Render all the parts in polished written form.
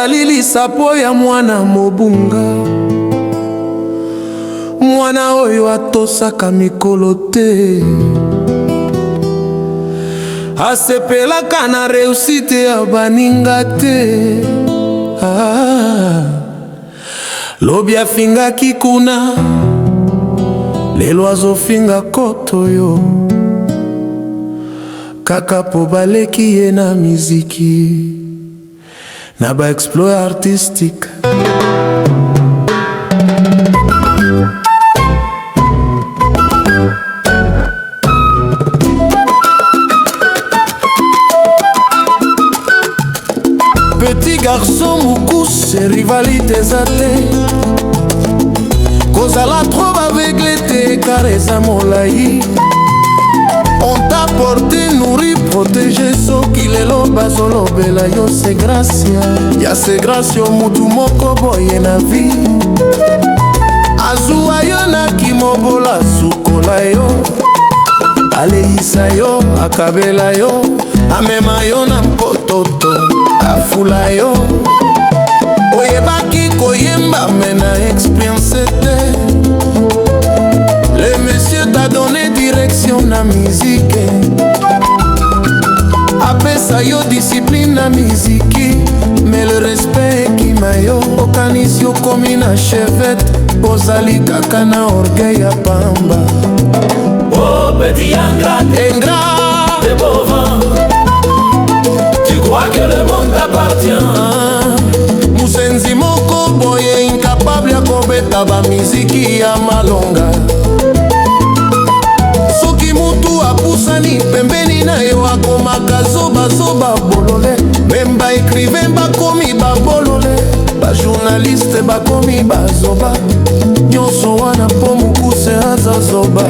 ozali lisapo ya mwana mobunga, mwana oyo atosaka mikolo te, asepelaka na reusite ya baninga te. Lobi afingaki kuna, lelo azofinga koto yo, kaka po baleki ye na miziki na ba exploit artistique. Petit garçon moukous, rivalité zate, kozala trop aveugle te kareza molai. On t'a porté, nourri, protégé, soki lelo bazolobela yo c'est gracia. Ya c'est gracia mutu moko boye na vie, azuwa yo na kimobola sukola yo, aleisa yo, akabela yo, amema yo na mpototo, afula yo. Oyebaki koyemba mena expérience te, le monsieur t'a donné direction na musique, apesa yo discipline na musique, mais le respect qui ma yo okanisi okomi na chevette, ozali kaka na orgueil ya pamba. Oh petit ingrat, t'es beau vent, tu crois que le monde t'appartient. Musenzi moko boye incapable ya kobeta ba miziki ya malonga, soki mutu apusani pembeni na yo akomaka zoba zoba bolole, memba écrivain bakomi babolole, ba journaliste bakomi bazoba, nyonso wana po mukuse azazoba.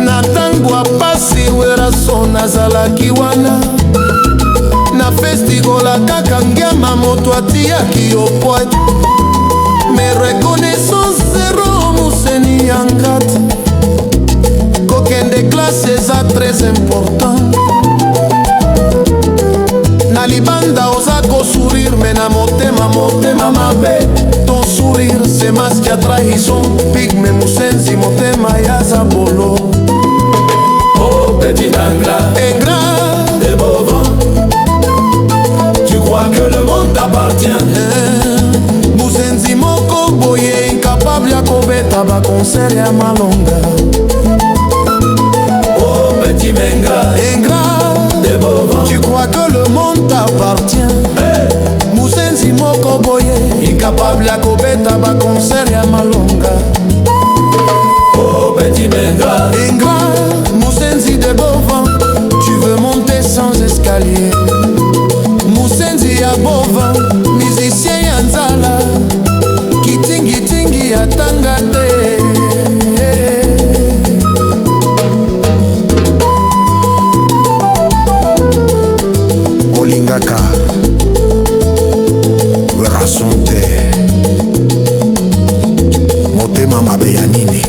Na tango apasi weraso nazalaki wana, na festigola kaka ngiama moto atiaki yo poete, mais reconnaissance zéro museni yangati, kokende classe eza très important. Na libanda oza kosourire mais na motema motema mabe, ton sourire c'est masque ya trahison, pigme musenzi motema ya zabolo. Oh petit ingrat, t'es beau vent, tu crois que le monde t'appartient. Musenzi moko boye incapable ya kobeta ba concert ya malonga. Oh petit ingrat, t'es beau vent, tu crois que le monde t'appartient. Musenzi moko boye incapable ya kobeta ba concert ya malonga. oh petit ingrat, musenzi de beau vent, tu veux monter sans escalier. Musenzi ya beau vent, musicien ya nzala, kitingi tingi ya tanga te. Olingaka werason te, motema mabe ya nini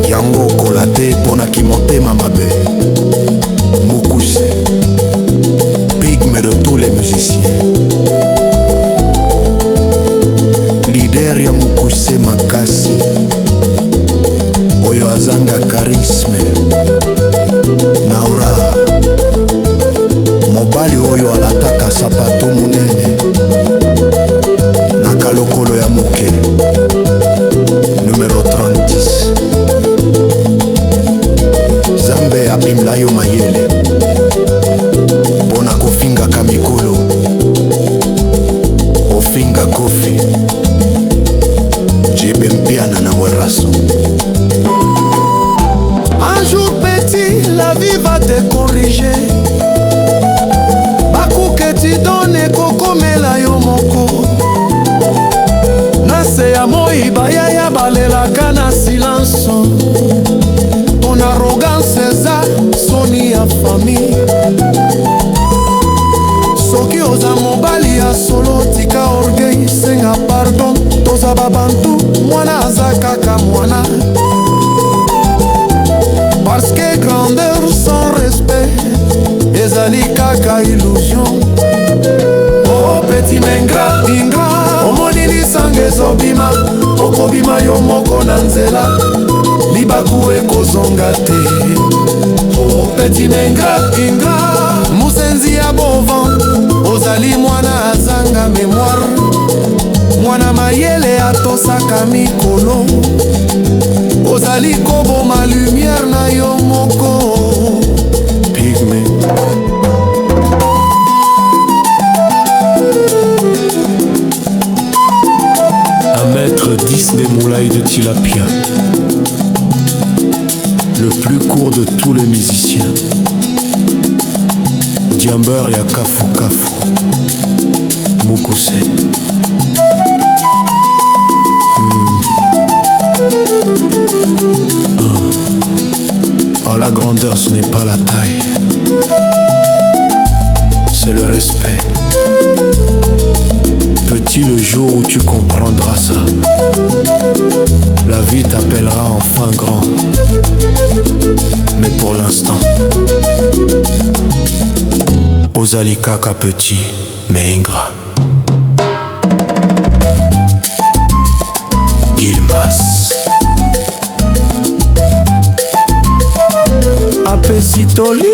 yango kola te ponaki motema mabe. Mukuse, pygme de tous les musiciens, leader ya mukuse makasi, oyo azanga charisme naura, mobali oyo alataka sapato munene na kalokolo ya moke, numéro 30. Zambe abimla yo mayele pona kofinga kamikolo, ofinga kofi jebe mpiana na weraso. Un jour petit, la vie va te corriger, baku que tu donnes kokomela yo moko, nase ya moi bayaya balelaka na silence. Ton arrogance eza soni ya famille, soki oza mobali ya solo tika orgueil, senga pardon, toza babantu, mwana aza kaka mwana. Parce que grandeur sans respect ezali kozonga te. Oh petit ingra, ingra mosenzi ya bovan, ozali mwana azanga mémoire, mwana mayele atosaka mikolo, ozali koboma lumière na yo moko. Pygme M10 des moulailles de tilapia, le plus court de tous les musiciens. Diamber ya Kafu Kafu Mukuse. Oh, la grandeur, ce n'est pas la taille, c'est le respect. Petit, le jour où tu comprendras ça, la vie t'appellera enfin grand. Mais pour l'instant, ozali kaka petit mais ingrat. apesi toli